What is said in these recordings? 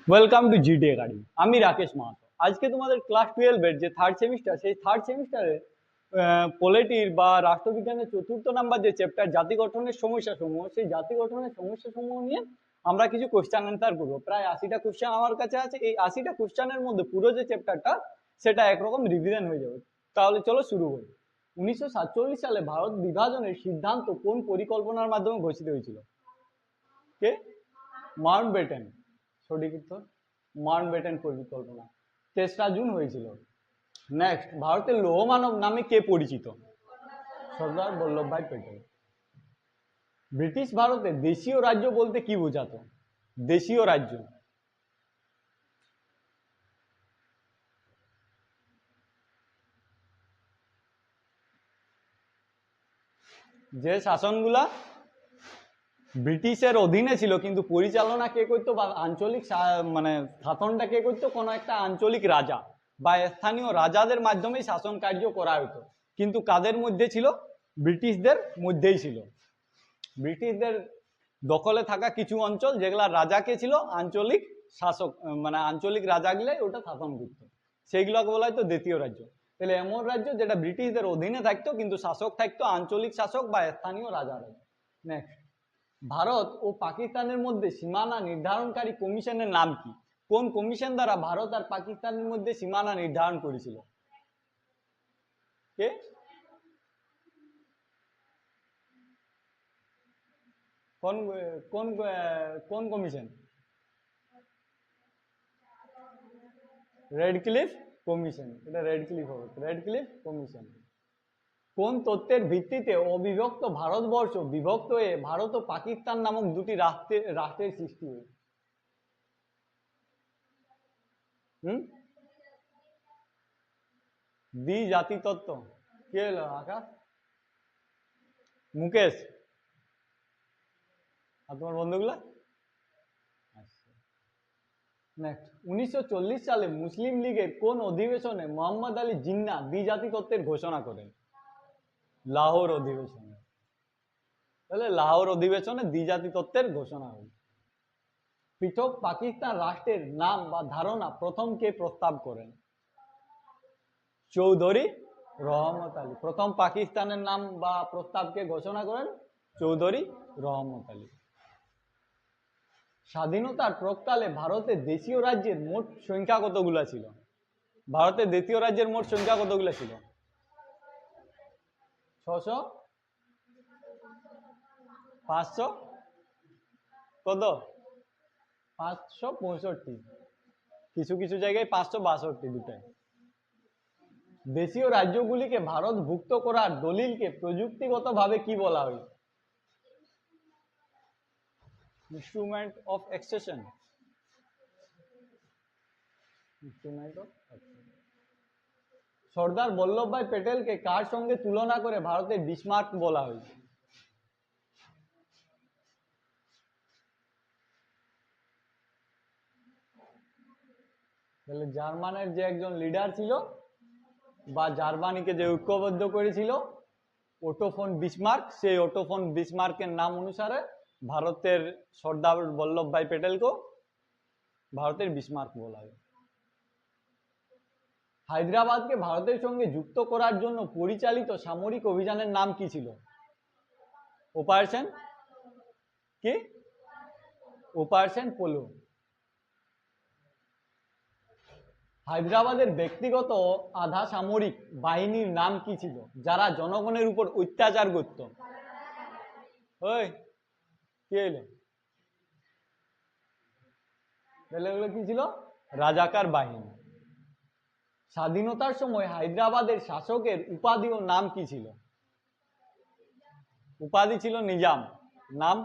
Welcome to GD academy. আমি রাকেশ মাহাতো। আজকে তোমাদের ক্লাস 12-এর যে থার্ড সেমিস্টার, সেই থার্ড সেমিস্টারে পলিটির বা রাষ্ট্রবিজ্ঞানের চতুর্থ নাম্বার যে চ্যাপ্টার জাতি গঠনের সমস্যাসমূহ, সেই জাতি গঠনের সমস্যাসমূহ নিয়ে আমরা কিছু কোশ্চেন অ্যান্সার করবো। প্রায় 80টা কোশ্চেন আমার কাছে আছে। এই 80টা কোশ্চেনের মধ্যে পুরো যে চ্যাপ্টারটা সেটা একরকম রিভিশন হয়ে যাবে। তাহলে চলো শুরু করি। 1947 সালে ভারত বিভাজনের সিদ্ধান্ত কোন পরিকল্পনার মাধ্যমে ঘোষিত হয়েছিল? কে? মাউন্টব্যাটেন। সঠিক উত্তর মাউন্টব্যাটেন পরিকল্পনা। 3রা জুন হয়েছিল। নেক্সট, ভারতের লৌহ মানব নামে কে পরিচিত? সর্দার বল্লভভাই প্যাটেল। ব্রিটিশ ভারতে দেশীয় রাজ্য বলতে কি বোঝাতো? দেশীয় রাজ্য যে শাসনগুলা ব্রিটিশের অধীনে ছিল কিন্তু পরিচালনা কে করতো বা আঞ্চলিক মানে শাসনটা কে করতো? কোনো একটা আঞ্চলিক রাজা বা স্থানীয় রাজাদের মাধ্যমেই শাসন কার্য করা হতো। কিন্তু কাদের মধ্যে ছিল? ব্রিটিশদের মধ্যেই ছিল। ব্রিটিশদের দখলে থাকা কিছু অঞ্চল যেগুলা রাজাকে ছিল আঞ্চলিক শাসক, মানে আঞ্চলিক রাজাগুলাই ওটা শাসন করত, সেইগুলোকে বলা হয়তো দ্বিতীয় রাজ্য। তাহলে এমন রাজ্য যেটা ব্রিটিশদের অধীনে থাকতো কিন্তু শাসক থাকতো আঞ্চলিক শাসক বা স্থানীয় রাজারা। নেক্সট, ভারত ও পাকিস্তানের মধ্যে সীমানা নির্ধারণকারী কমিশনের নাম কি? কোন কমিশন দ্বারা ভারত আর পাকিস্তানের মধ্যে সীমানা নির্ধারণ করেছিল? কে? কোন কোন কোন কমিশন? Radcliffe commission. এটা রেডক্লিফ হবে, রেডক্লিফ কমিশন। কোন তত্ত্বের ভিত্তিতে অবিভক্ত ভারতবর্ষ বিভক্ত হয়ে ভারত ও পাকিস্তান নামক দুটি রাষ্ট্রের সৃষ্টি হয়? দ্বিজাতি তত্ত্ব। কে হলো? আকাশ? মুকেশ? আর তোমার বন্ধুগুলা? নেক্সট, 1940 সালে মুসলিম লীগের কোন অধিবেশনে মোহাম্মদ আলী জিন্নাহ দ্বিজাতি তত্ত্বের ঘোষণা করেন? লাহোর অধিবেশনে। তাহলে লাহোর অধিবেশনে দ্বিজাতি তত্ত্বের ঘোষণা হয়। পৃথক পাকিস্তান রাষ্ট্রের নাম বা ধারণা প্রথম কে প্রস্তাব করেন? চৌধুরী রহমত আলী। প্রথম পাকিস্তানের নাম বা প্রস্তাবকে ঘোষণা করেন চৌধুরী রহমত আলী। স্বাধীনতার প্রাক্কালে ভারতের দেশীয় রাজ্যের মোট সংখ্যা কতগুলা ছিল? ভারতের দেশীয় রাজ্যের মোট সংখ্যা কতগুলা ছিল? 600, 500, কত? 565। কিছু কিছু জায়গায় 562, দুটাই। দেশীয় রাজ্যগুলিকে ভারতভুক্ত করার দলিলকে প্রযুক্তিগতভাবে কি বলা হয়? Instrument of accession. Instrument of accession. Sardar Vallabhbhai প্যাটেলকে কার সঙ্গে তুলনা করে ভারতের বিসমার্ক বলা হয়? তাহলে জার্মানের যে একজন লিডার ছিল বা জার্মানিকে যে ঐক্যবদ্ধ করেছিল ওটো ফন বিসমার্ক, সেই ওটো ফন বিসমার্কের নাম অনুসারে ভারতের সর্দার বল্লভভাই প্যাটেলকে ভারতের বিসমার্ক বলা হয়। হায়দ্রাবাদকে ভারতের সঙ্গে যুক্ত করার জন্য পরিচালিত সামরিক অভিযানের নাম কি ছিল? অপারেশন কি? Operation polo. হায়দ্রাবাদের ব্যক্তিগত আধা সামরিক বাহিনীর নাম কি ছিল যারা জনগণের উপর অত্যাচার করত? ওই কি হইল? এগুলো কি ছিল? রাজাকার বাহিনী। স্বাধীনতার সময় হায়দ্রাবাদের শাসকের উপাধি ও নাম কি ছিল? উপাধি ছিল নিজাম। নাম?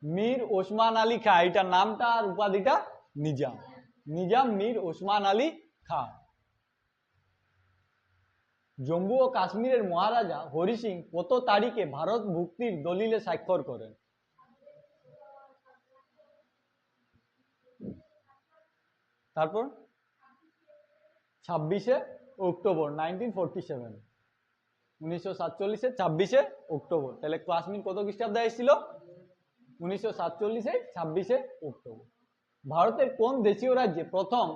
মীর ওসমান আলী খাঁ। এটা নামটা আর উপাধিটা নিজাম। নিজাম মীর ওসমান আলী খাঁ। জম্মু ও কাশ্মীরের মহারাজা হরি সিং কত তারিখে ভারত ভুক্তির দলিলে স্বাক্ষর করেন? তারপর 26শে অক্টোবর 1947। 1947-এর 26শে অক্টোবর। তাহলে কাশ্মীর কত খ্রিস্টাব্দে এসেছিল? 1947 26 অক্টোবর। ভারতের কোন দেশীয় রাজ্যে প্রথম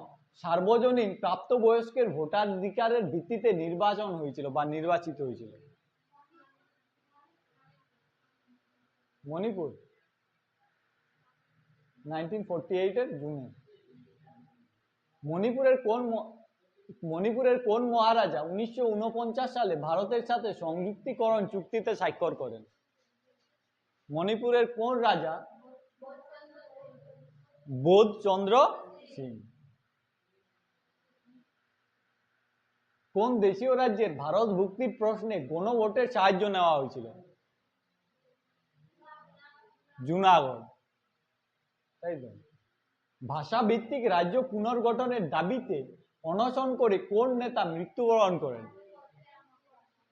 সার্বজনীন প্রাপ্তবয়স্কের ভোটাধিকারের ভিত্তিতে নির্বাচন হয়েছিল বা নির্বাচিত হয়েছিল? মণিপুর, 1948 এর জুনে। মণিপুরের কোন মহারাজা 1949 সালে ভারতের সাথে সংযুক্তিকরণ চুক্তিতে স্বাক্ষর করেন? মণিপুরের কোন রাজা? বোধচন্দ্র সিং। কোন দেশীয় রাজ্যের ভারত ভুক্তির প্রশ্নে গণভোটের সাহায্য নেওয়া হয়েছিল? জুনাগড়, তাই তো। ভাষা ভিত্তিক রাজ্য পুনর্গঠনের দাবিতে অনশন করে কোন নেতা মৃত্যুবরণ করেন?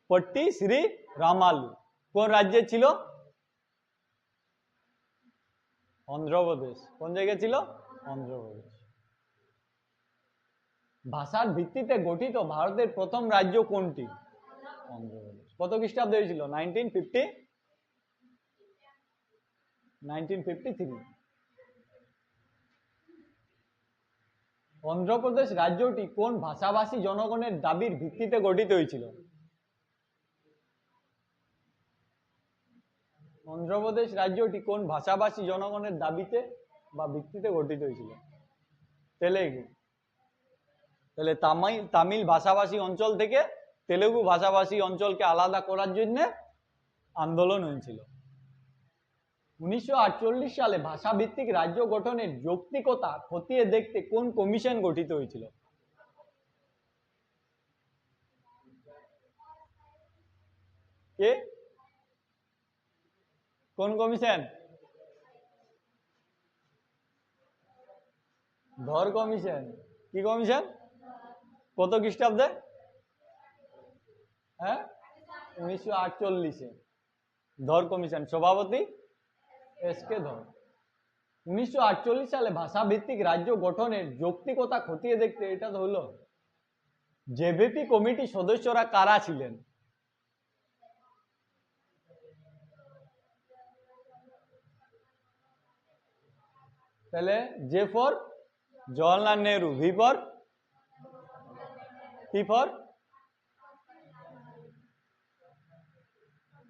পট্টি শ্রী রামালু। কোন রাজ্যে ছিল? অন্ধ্রপ্রদেশ। কোন জায়গায় ছিল? অন্ধ্রপ্রদেশ। ভাষার ভিত্তিতে গঠিত ভারতের প্রথম রাজ্য কোনটি? অন্ধ্রপ্রদেশ। কত খ্রিস্টাব্দে হয়েছিল? 1953। অন্ধ্রপ্রদেশ রাজ্যটি কোন ভাষাভাষী জনগণের দাবির ভিত্তিতে গঠিত হয়েছিল? অন্ধ্রপ্রদেশ রাজ্যটি কোন ভাষাভাষী জনগণের দাবিতে বা ভিত্তিতে গঠিত হয়েছিল? তেলেগু। তাহলে তামিল ভাষাভাষী অঞ্চল থেকে তেলেগু ভাষাভাষী অঞ্চলকে আলাদা করার জন্য আন্দোলন হয়েছিল। 1948 সালে ভাষাভিত্তিক রাজ্য গঠনের যৌক্তিকতা খতিয়ে দেখতে কোন কমিশন গঠিত হয়েছিল? কে? কোন কমিশন? ধর কমিশন। কি কমিশন? কত খ্রিস্টাব্দে? হ্যাঁ, 1948-এ ধর কমিশন, সভাপতি এস.কে. ধর। 1948 সালে ভাষাভিত্তিক রাজ্য গঠনের যৌক্তিকতা খতিয়ে দেখতে, এটা তো হলো। জেভিপি কমিটি সদস্যরা কারা ছিলেন? তাহলে J for Jawaharlal Nehru, V for, P for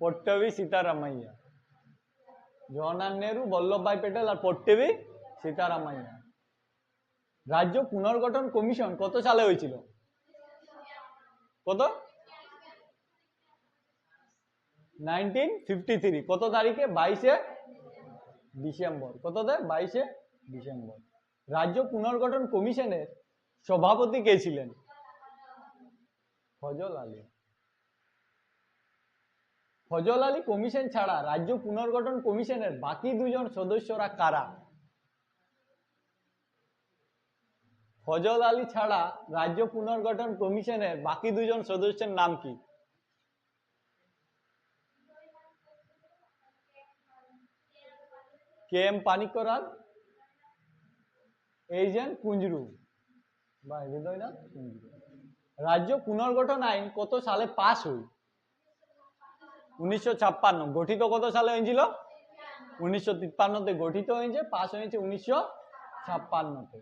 Pattabhi Sitaramayya. Jawaharlal Nehru, Vallabhbhai Patel আর পট্টবি সীতারামাইয়া। রাজ্য পুনর্গঠন কমিশন কত সালে হয়েছিল? কত? 1953। কত তারিখে? 22 ডিসেম্বর। কততে? 22 ডিসেম্বর। রাজ্য পুনর্গঠন কমিশনের সভাপতি কে ছিলেন? ফজল আলী। ফজল আলী কমিশন ছাড়া রাজ্য পুনর্গঠন কমিশনের বাকি দুজন সদস্যরা কারা? ফজল আলী ছাড়া রাজ্য পুনর্গঠন কমিশনের বাকি দুজন সদস্যের নাম কি? কে এম পানিক্কর আর এইচ.এন. কুঞ্জরু বা হৃদয়নাথ কুঞ্জরু। রাজ্য পুনর্গঠন আইন কত সালে পাস হয়? 1956। গঠিত কত সালে হয়েছিল? 1953-তে গঠিত হয়েছে, পাস হয়েছে 1956-তে।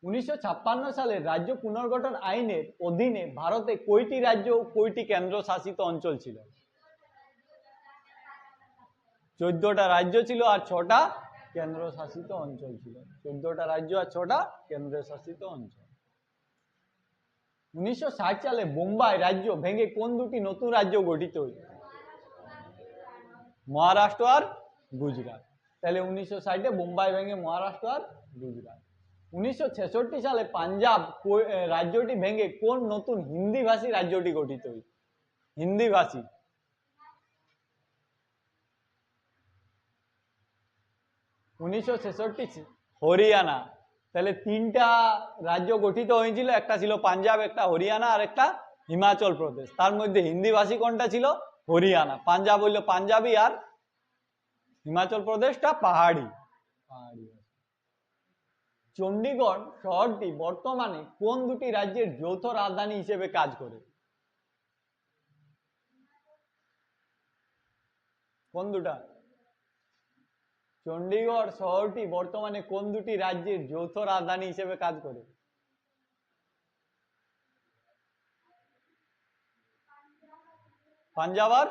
1956 সালে রাজ্য পুনর্গঠন আইনের অধীনে ভারতে কয়টি রাজ্য ও কয়টি কেন্দ্র শাসিত অঞ্চল ছিল? 14টা রাজ্য ছিল আর 6টা কেন্দ্র শাসিত অঞ্চল ছিল। 14টা রাজ্য আর 6টা কেন্দ্র শাসিত অঞ্চল। 1960 সালে বোম্বাই রাজ্য ভেঙে কোন দুটি নতুন রাজ্য গঠিত হয়? মহারাষ্ট্র আর গুজরাট। তাহলে 1960-এ বোম্বাই ভেঙে মহারাষ্ট্র আর গুজরাট। 1966 সালে পাঞ্জাব রাজ্যটি ভেঙে কোন নতুন হিন্দি ভাষী রাজ্যটি গঠিত হয়? হিন্দি ভাষী। 1966 হরিয়ানা। তাহলে 3টা রাজ্য গঠিত হয়েছিল, একটা ছিল পাঞ্জাব, একটা হরিয়ানা আর একটা হিমাচল প্রদেশ। তার মধ্যে হিন্দি ভাষী কোনটা ছিল? হরিয়ানা। পাঞ্জাব হইল পাঞ্জাবি আর হিমাচল প্রদেশটা পাহাড়ি। চণ্ডীগড় শহরটি বর্তমানে কোন দুটি রাজ্যের যৌথ রাজধানী হিসেবে কাজ করে? কোন দুটা? চণ্ডীগড় শহরটি বর্তমানে কোন দুটি রাজ্যের যৌথ রাজধানী হিসেবে কাজ করে? পাঞ্জাব আর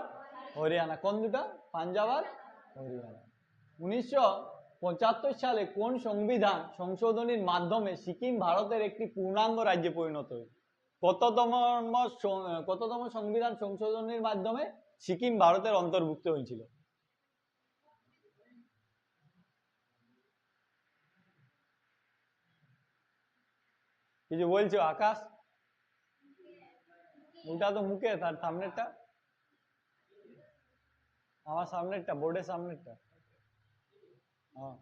হরিয়ানা। কোন দুটা? পাঞ্জাব আর হরিয়ানা। 1975 সালে কোন সংবিধান সংশোধনীর মাধ্যমে সিকিম ভারতের একটি পূর্ণাঙ্গ রাজ্যে পরিণত হয়? কততম সংবিধান সংশোধনীর মাধ্যমে সিকিম ভারতের অন্তর্ভুক্ত হয়েছিল? কিছু বলছো আকাশ? ওটা তো মুখে, তার সামনেরটা, আমার সামনেরটা, বোর্ডের সামনেরটা। হ্যাঁ,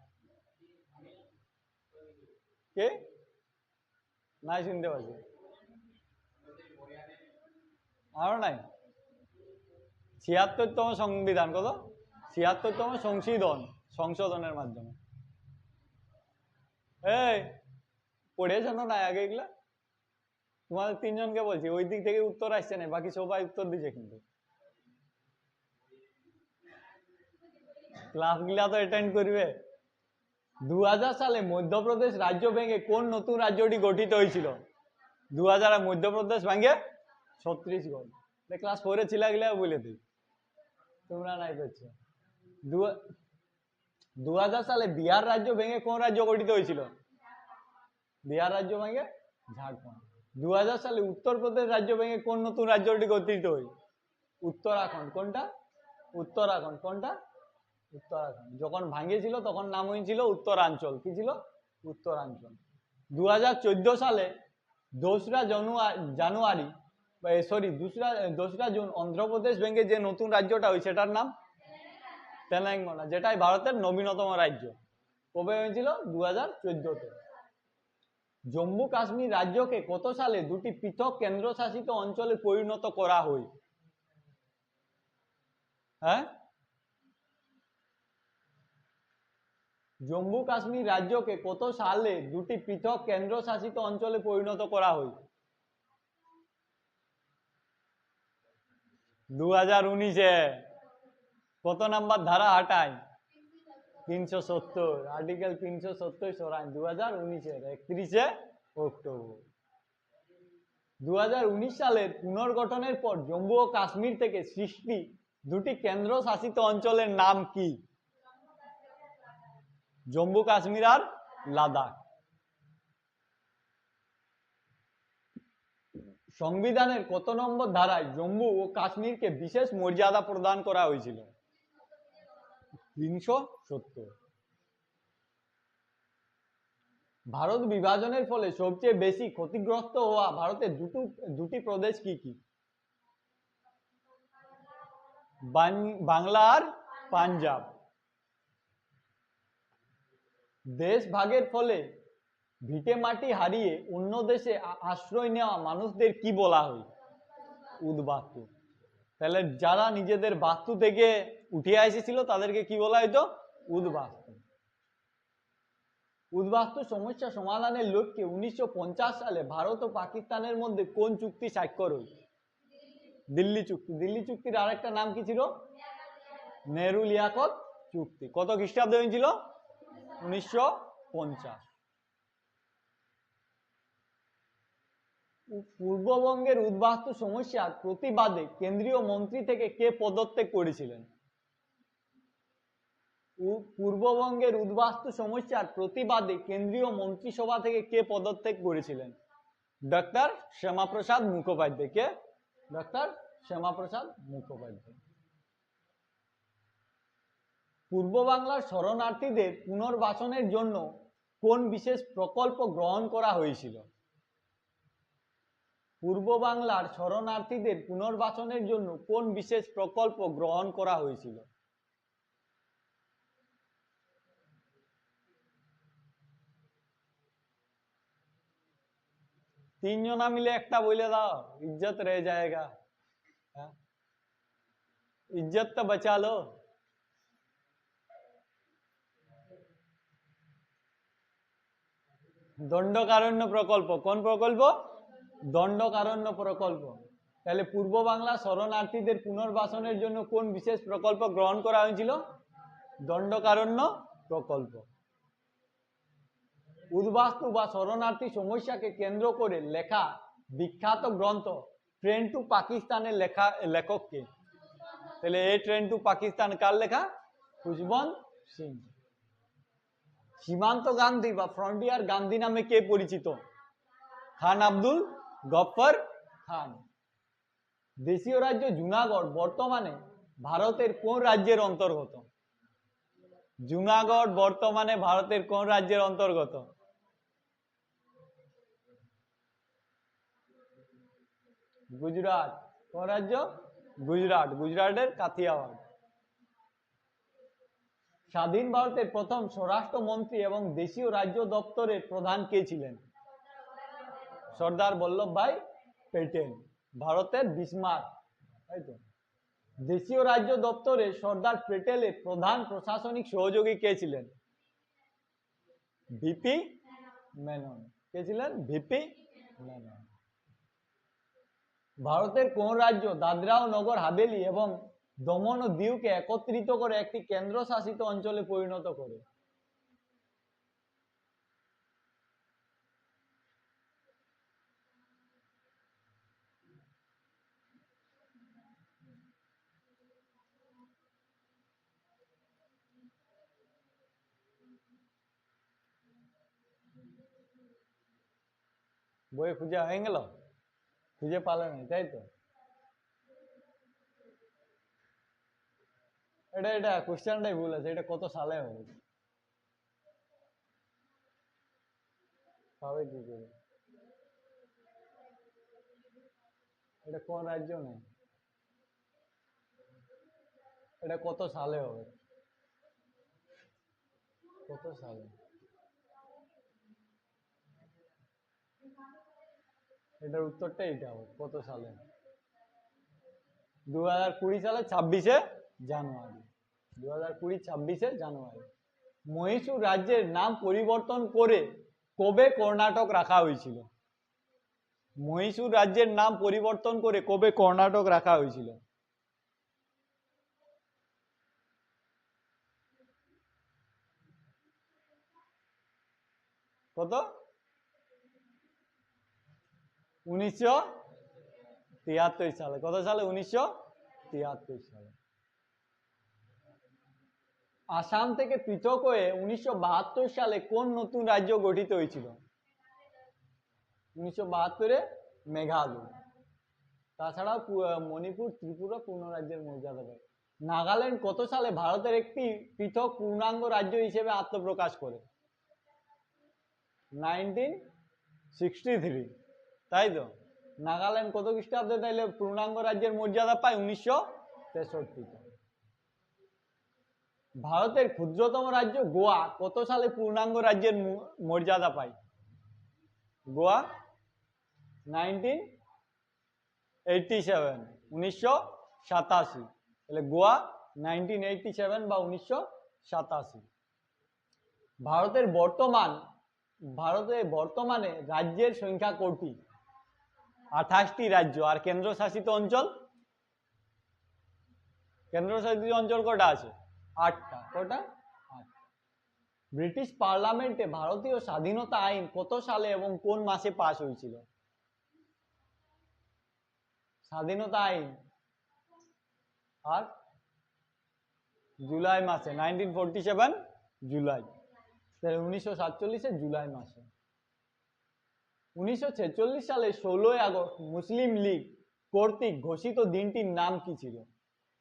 কে নাই শুনতে পাচ্ছি? আরো নাই? 76তম সংবিধান, কত? 76তম সংশোধনের মাধ্যমে। এই পড়েছ না আগে এগুলা? তোমাদের তিনজনকে বলছি, ওই দিক থেকে উত্তর আসছে না, বাকি সবাই উত্তর দিচ্ছে কিন্তু। ক্লাসগুলা তো অ্যাটেন্ড করবে। 2000 সালে মধ্যপ্রদেশ রাজ্য ভেঙে কোন নতুন রাজ্যটি গঠিত হয়েছিল? 2000 মধ্যপ্রদেশ ভেঙে ছত্তিশগড়। ক্লাস 4-এ ছিল গেলে বলে দিই, তোমরা নাই করছো। 2000 সালে বিহার রাজ্য ভেঙে কোন রাজ্য গঠিত হয়েছিল? বিহার রাজ্য ভেঙে ঝাড়খণ্ড। 2000 সালে উত্তরপ্রদেশ রাজ্য ভেঙে কোন নতুন রাজ্যটি গঠিত হয়? উত্তরাখণ্ড। কোনটা? উত্তরাখণ্ড। কোনটা? উত্তরাখণ্ড। যখন ভাঙিয়েছিল তখন নাম হয়েছিল উত্তরাঞ্চল। কি ছিল? উত্তরাঞ্চল। 2014 সালে 2রা জানুয়ারি, সরি 2রা জুন অন্ধ্রপ্রদেশ ভেঙে যে নতুন রাজ্যটা হয় সেটার নাম তেলেঙ্গানা, যেটাই ভারতের নবীনতম রাজ্য। কবে হয়েছিল? 2014-তে। জম্মু কাশ্মীর রাজ্যকে কত সালে দুটি পৃথক কেন্দ্রশাসিত অঞ্চলে পরিণত করা হয়? হ্যাঁ, জম্মু কাশ্মীর রাজ্যকে কত সালে দুটি পৃথক কেন্দ্রশাসিত অঞ্চলে পরিণত করা হয়? 2019-এ। কত নাম্বার ধারা হাঁটায়? 370, আর্টিকেল 370 সরাই 2019-এর 31 অক্টোবর। 2019 সালের পুনর্গঠনের পর জম্মু ও কাশ্মীর থেকে সৃষ্টি দুটি কেন্দ্রশাসিত অঞ্চলের নাম কি? জম্মু কাশ্মীর আর লাদাখ। সংবিধানের কত নম্বর ধারায় জম্মু ও কাশ্মীরকে বিশেষ মর্যাদা প্রদান করা হয়েছিল? 370। ভারত বিভাজনের ফলে সবচেয়ে বেশি ক্ষতিগ্রস্ত হওয়া ভারতের দুটি প্রদেশ কি কি? বাংলা আর পাঞ্জাব। দেশ ভাগের ফলে ভিটে মাটি হারিয়ে অন্য দেশে আশ্রয় নেওয়া মানুষদের কি বলা হয়? উদ্বাস্তু। তাহলে যারা নিজেদের বাস্তু থেকে উঠে এসেছিল তাদেরকে কি বলা হইতো? উদ্বাস্তু। উদ্বাস্তু সমস্যা সমাধানের লক্ষ্যে 1950 সালে ভারত ও পাকিস্তানের মধ্যে কোন চুক্তি স্বাক্ষর হয়? দিল্লি চুক্তি। দিল্লি চুক্তির আরেকটা নাম কি ছিল? নেহরু লিয়াকত চুক্তি। কত খ্রিস্টাব্দে হয়েছিল? 1950। পূর্ববঙ্গের উদ্বাস্তু সমস্যার প্রতিবাদে কেন্দ্রীয় মন্ত্রী থেকে কে পদত্যাগ করেছিলেন? পূর্ববঙ্গের উদ্বাস্তু সমস্যার প্রতিবাদে কেন্দ্রীয় মন্ত্রিসভা থেকে কে পদত্যাগ করেছিলেন? ডক্টর শ্যামাপ্রসাদ মুখোপাধ্যায়। কে? ডক্টর শ্যামাপ্রসাদ মুখোপাধ্যায়। পূর্ব বাংলার শরণার্থীদের পুনর্বাসনের জন্য কোন বিশেষ প্রকল্প গ্রহণ করা হয়েছিল? পূর্ব বাংলার শরণার্থীদের পুনর্বাসনের জন্য কোন বিশেষ প্রকল্প গ্রহণ করা হয়েছিল? তিনজনা মিলে একটা বলে দাও, ইজ্জত রহ যায়গা। ইজ্জত তো বচা লো। দণ্ডকারণ্য প্রকল্প। কোন প্রকল্প? দণ্ডকারণ্য প্রকল্প। তাহলে পূর্ব বাংলা শরণার্থীদের পুনর্বাসনের জন্য কোন বিশেষ প্রকল্প গ্রহণ করা হয়েছিল? দণ্ডকারণ্য প্রকল্প। উদ্বাস্তু বা শরণার্থী সমস্যাকে কেন্দ্র করে লেখা বিখ্যাত গ্রন্থ ট্রেন টু পাকিস্তানের লেখক কে? তাহলে এই ট্রেন টু পাকিস্তান কার লেখা? খুশবন্ত সিং। সীমান্ত গান্ধী বা ফ্রন্টিয়ার গান্ধী নামে কে পরিচিত? খান আব্দুল গফফর খান। দেশীয় রাজ্য জুনাগড় বর্তমানে ভারতের কোন রাজ্যের অন্তর্গত? জুনাগড় বর্তমানে ভারতের কোন রাজ্যের অন্তর্গত? গুজরাট। কোন রাজ্য? গুজরাট। গুজরাটের কাথিয়াওয়াড়। স্বাধীন ভারতের প্রথম স্বরাষ্ট্রমন্ত্রী এবং দেশীয় রাজ্য দপ্তরের প্রধান কে ছিলেন? সর্দার বল্লভভাই প্যাটেল। ভারতের বিসমার্ক, তাই তো। দেশীয় রাজ্য দপ্তরে সর্দার প্যাটেলের প্রধান প্রশাসনিক সহযোগী কে ছিলেন? ভিপি মেনন। কে ছিলেন? ভিপি মেনন। ভারতের কোন রাজ্য দাদরা ও নগর হাভেলি এবং দমন ও দিউকে একত্রিত করে একটি কেন্দ্রশাসিত অঞ্চলে পরিণত করে? বইয়ে খুঁজে হয়ে গেল? খুঁজে পালে না, তাই তো। এটা কোশ্চেনটাই ভুল আছে। এটা কত সালে হবে? পাবে কি করে? এটা কোন রাজ্য নেই? এটা কত সালে হবে? কত সালে? এটার উত্তরটা এটা হবে, কত সালে? 2020 সালে 26শে জানুয়ারি। 2020 26শে জানুয়ারি। মহীশূর রাজ্যের নাম পরিবর্তন করে কবে কর্ণাটক রাখা হয়েছিল? মহীশূর রাজ্যের নাম পরিবর্তন করে কবে কর্ণাটক রাখা হয়েছিল? কত? 1973 সালে। কত সালে? 1973 সালে। আসাম থেকে পৃথক হয়ে 1972 সালে কোন নতুন রাজ্য গঠিত হয়েছিল? 1972-এ মেঘালয়। তাছাড়াও মণিপুর, ত্রিপুরা পূর্ণ রাজ্যের মর্যাদা পায়। নাগাল্যান্ড কত সালে ভারতের একটি পৃথক পূর্ণাঙ্গ রাজ্য হিসেবে আত্মপ্রকাশ করে? 1963, তাই তো। নাগাল্যান্ড কত খ্রিস্টাব্দে তাইলে পূর্ণাঙ্গ রাজ্যের মর্যাদা পায়? 1963-তে। ভারতের ক্ষুদ্রতম রাজ্য গোয়া কত সালে পূর্ণাঙ্গ রাজ্যের মর্যাদা পায়? গোয়া 1987, 1987। তাহলে গোয়া 1987 বা 1987। ভারতের বর্তমানে রাজ্যের সংখ্যা কটি? 28টি রাজ্য। আর কেন্দ্রশাসিত অঞ্চল? কেন্দ্রশাসিত অঞ্চল কটা আছে? 8টা। কটা? 8টা। ব্রিটিশ পার্লামেন্টে ভারতীয় স্বাধীনতা আইন কত সালে এবং কোন মাসে পাস হয়েছিল? স্বাধীনতা আইন আর জুলাই মাসে, 1947 জুলাই। 1947 জুলাই মাসে। 1946 সালে 16 আগস্ট মুসলিম লীগ কর্তৃক ঘোষিত দিনটির নাম কি ছিল?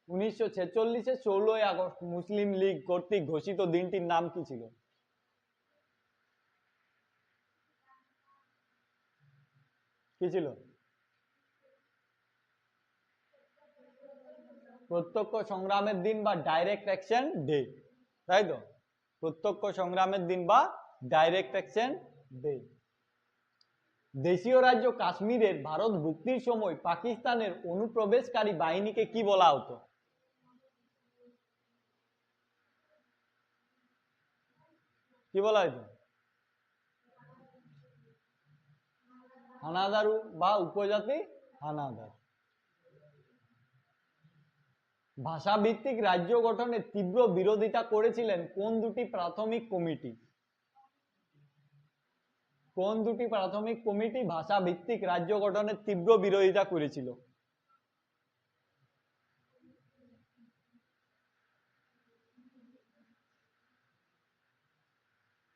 1946 16 আগস্ট মুসলিম লীগ কর্তৃক ঘোষিত দিনটির নাম কি ছিল? কি ছিল? প্রত্যক্ষ সংগ্রামের দিন বা ডাইরেক্ট অ্যাকশন ডে, তাই তো। প্রত্যক্ষ সংগ্রামের দিন বা ডাইরেক্ট অ্যাকশন ডে। দেশীয় রাজ্য কাশ্মীরের ভারত ভুক্তির সময় পাকিস্তানের অনুপ্রবেশকারী বাহিনীকে কি বলা হতো? কি বলা হতো? হানাদার বা উপজাতি হানাদার। ভাষাভিত্তিক রাজ্য গঠনের তীব্র বিরোধিতা করেছিলেন কোন দুটি প্রাথমিক কমিটি? কোন দুটি প্রাথমিক কমিটি ভাষাভিত্তিক রাজ্য গঠনের তীব্র বিরোধিতা করেছিল?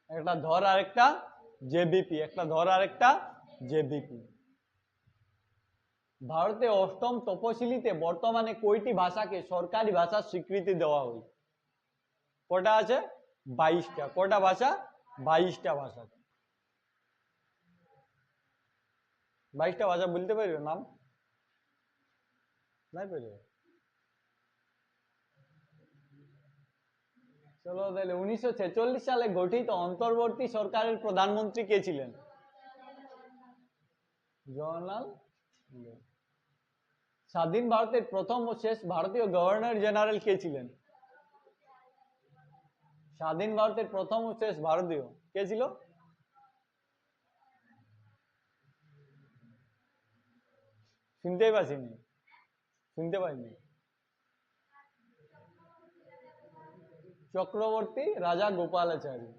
একটা ধর আর একটা জেবিপি, একটা ধর আর একটা জেবিপি। ভারতে অষ্টম তপশিলিতে বর্তমানে কয়টি ভাষাকে সরকারি ভাষার স্বীকৃতি দেওয়া হয়? কটা আছে? 22টা। কটা ভাষা? 22টা ভাষা। 22টা ভাষা বলতে পারবে নাম? নাই পারবে? চলো তাহলে 1946 সালে গঠিত অন্তর্বর্তী সরকারের প্রধানমন্ত্রী কে ছিলেন? জওহরলাল নেহরু। স্বাধীন ভারতের প্রথম ও শেষ ভারতীয় গভর্নর জেনারেল কে ছিলেন? স্বাধীন ভারতের প্রথম ও শেষ ভারতীয় কে ছিল? শুনতেই পাচ্ছিনি, শুনতে পাইনি। চক্রবর্তী রাজা গোপালাচারী।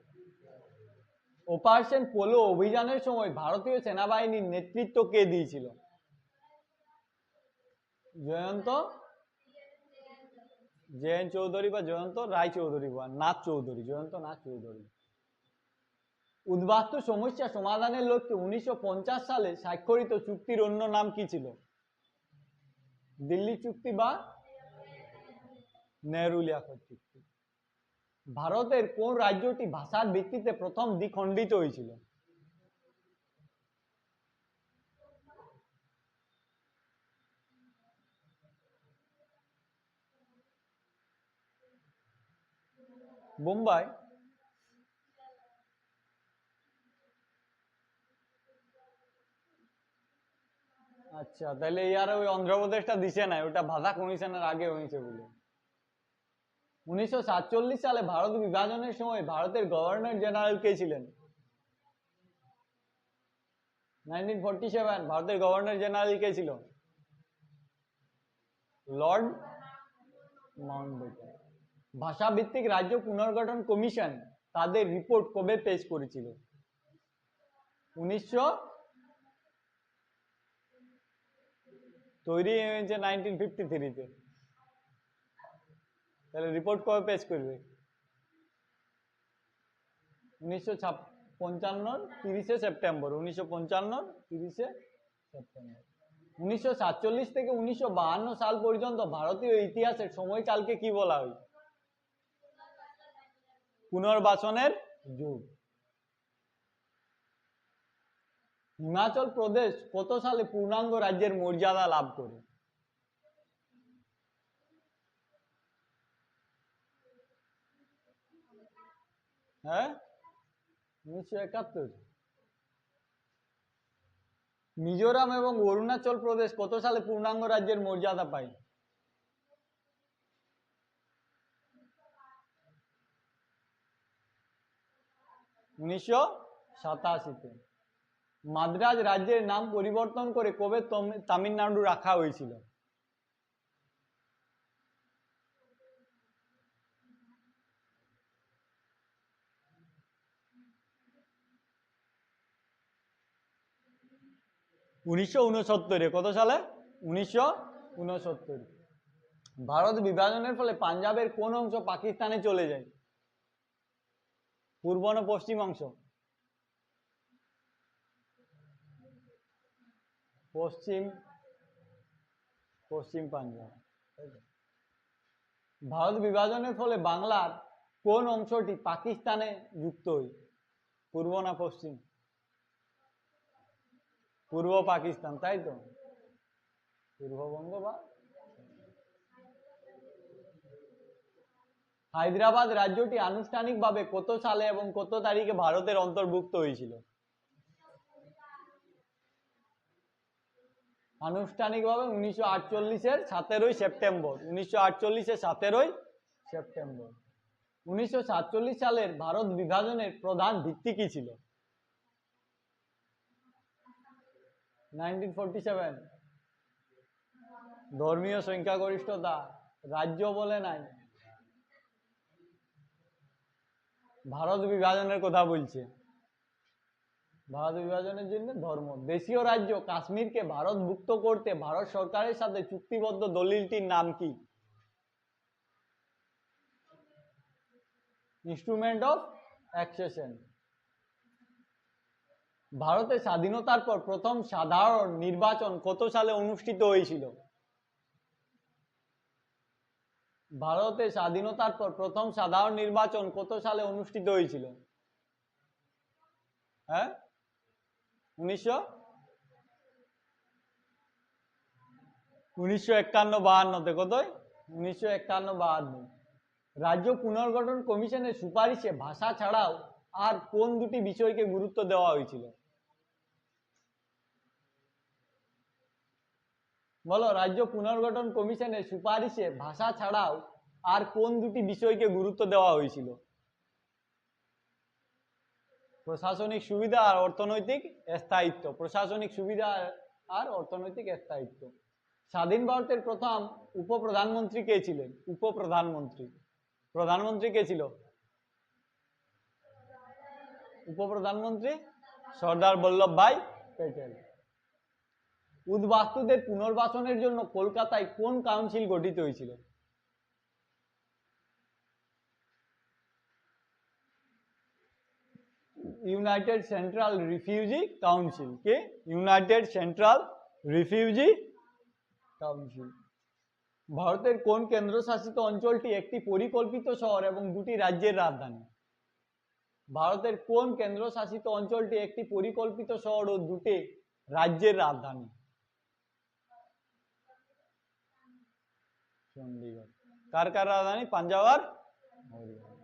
অপারেশন পোলো অভিযানের সময় ভারতীয় সেনাবাহিনীর নেতৃত্ব কে দিয়েছিল? জয়ন্ত জেএন চৌধুরী বা জয়ন্ত রায় চৌধুরী বা নাথ চৌধুরী, জয়ন্ত নাথ চৌধুরী। উদ্বাস্তু সমস্যা সমাধানের লক্ষ্যে 1950 সালে স্বাক্ষরিত চুক্তির অন্য নাম কি ছিল? দিল্লি চুক্তি বা নেহরু লিয়াকত চুক্তি। ভারতের কোন রাজ্যটি ভাষার ভিত্তিতে প্রথম দ্বিখণ্ডিত হয়েছিল? বোম্বাই। আচ্ছা, তাহলে ইয়ার ওই অন্ধ্রপ্রদেশটা দিছে না, ওটা ভাষা কমিশনের আগে হয়েছে বলে। 1947 সালে ভারত বিভাজনের সময় ভারতের গভর্নর জেনারেল কে ছিলেন? 1947 ভারতের গভর্নর জেনারেল কে ছিল? Lord Mountbatten. ভাষা ভিত্তিক রাজ্য পুনর্গঠন কমিশন তাদের রিপোর্ট কবে পেশ করেছিল? 1900 তৈরি হয়েছে 1953-তে। তাহলে রিপোর্ট কবে পেশ করবে? 1955 30 সেপ্টেম্বর। 1955 30 সেপ্টেম্বর। 1947 থেকে 1952 সাল পর্যন্ত ভারতীয় ইতিহাসের সময়কালকে কি বলা হয়? পুনর্বাসনের যুগ। হিমাচল প্রদেশ কত সালে পূর্ণাঙ্গ রাজ্যের মর্যাদা লাভ করে? হ্যাঁ, 1971। মিজোরাম এবং অরুণাচল প্রদেশ কত সালে পূর্ণাঙ্গ রাজ্যের মর্যাদা পায়? 1987-তে। মাদ্রাজ রাজ্যের নাম পরিবর্তন করে কবে তামিলনাড়ু রাখা হয়েছিল? 1969-এ। কত সালে? 1969। ভারত বিভাজনের ফলে পাঞ্জাবের কোন অংশ পাকিস্তানে চলে যায়? পূর্ব না পশ্চিম অংশ? পশ্চিম, পশ্চিম পাঞ্জাব। ভারত বিভাজনের ফলে বাংলার কোন অংশটি পাকিস্তানে যুক্ত হয়? পূর্ব না পশ্চিম? পূর্ব পাকিস্তান, তাই তো, পূর্ববঙ্গ বা। হায়দ্রাবাদ রাজ্যটি আনুষ্ঠানিকভাবে কত সালে এবং কত তারিখে ভারতের অন্তর্ভুক্ত হয়েছিল? আনুষ্ঠানিকভাবে 1948-এর 17 সেপ্টেম্বর। 1948-এর 17 সেপ্টেম্বর। 1947 সালের ভারত বিভাজনের প্রধান ভিত্তি কি ছিল? 1947 ধর্মীয় সংখ্যাগরিষ্ঠতা। রাজ্য বলে নাই, ভারত বিভাজনের কথা বলছে। ভারত বিভাজনের জন্য ধর্ম। দেশীয় রাজ্য কাশ্মীরকে ভারতভুক্ত করতে ভারত সরকারের সাথে চুক্তিবদ্ধ দলিলটির নাম কি? Instrument of accession. ভারতের স্বাধীনতার পর প্রথম সাধারণ নির্বাচন কত সালে অনুষ্ঠিত হয়েছিল? ভারতের স্বাধীনতার পর প্রথম সাধারণ নির্বাচন কত সালে অনুষ্ঠিত হয়েছিল? হ্যাঁ, 1951-52 কতই? 1951-52। রাজ্য পুনর্গঠন কমিশনের সুপারিশে ভাষা ছাড়াও আর কোন দুটি বিষয়কে গুরুত্ব দেওয়া হয়েছিল? বলো, রাজ্য পুনর্গঠন কমিশনের সুপারিশে ভাষা ছাড়াও আর কোন দুটি বিষয়কে গুরুত্ব দেওয়া হয়েছিল? প্রশাসনিক সুবিধা আর অর্থনৈতিক স্থায়িত্ব। প্রশাসনিক সুবিধা আর অর্থনৈতিক স্থায়িত্ব। স্বাধীন ভারতের প্রথম উপপ্রধানমন্ত্রী কে ছিলেন? উপপ্রধানমন্ত্রী। প্রধানমন্ত্রী কে ছিল? উপপ্রধানমন্ত্রী সর্দার বল্লভভাই প্যাটেল। উদ্বাস্তুদের পুনর্বাসনের জন্য কলকাতায় কোন কাউন্সিল গঠিত হয়েছিল? United Central Refugee Council. কে? United Central Refugee Council. ভারতের কোন কেন্দ্রশাসিত অঞ্চলটি একটি পরিকল্পিত শহর এবং দুটি রাজ্যের রাজধানী? ভারতের কোন কেন্দ্রশাসিত অঞ্চলটি একটি পরিকল্পিত শহর ও দুটি রাজ্যের রাজধানী? চণ্ডীগড়। কার কার রাজধানী? পাঞ্জাব আর হরিয়ানা।